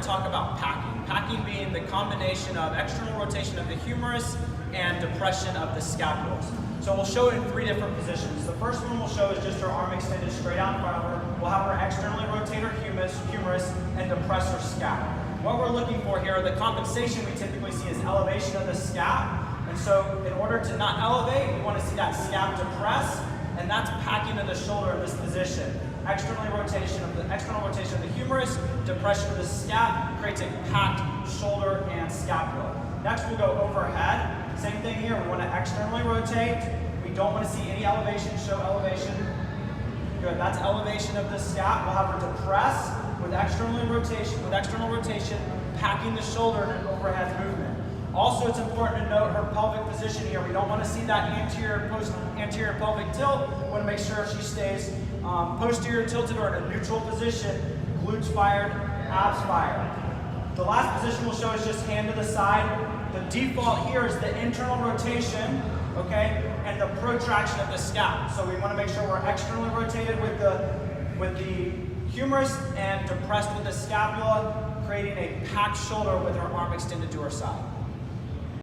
talk about packing. Packing being the combination of external rotation of the humerus and depression of the scapulas. So we'll show it in 3 different positions. The first one we'll show is just her arm extended straight out in front of her. We'll have her externally rotate her humerus and depress her scap. What we're looking for here, the compensation we typically see is elevation of the scap. And so in order to not elevate, we want to see that scap depress, and that's packing of the shoulder in this position. External rotation of the humerus, depression of the scap creates a packed shoulder and scapula. Next we'll go overhead. Same thing here, we want to externally rotate. We don't want to see any elevation, show elevation. Good, that's elevation of the scap. We'll have her depress with external rotation, packing the shoulder in an overhead movement. Also, it's important to note her pelvic position here. We don't want to see that anterior pelvic tilt. We want to make sure she stays posterior tilted or in a neutral position, glutes fired, abs fired. The last position we'll show is just hand to the side. The default here is the internal rotation, okay, and the protraction of the scap. So we want to make sure we're externally rotated with the humerus and depressed with the scapula, creating a packed shoulder with her arm extended to her side.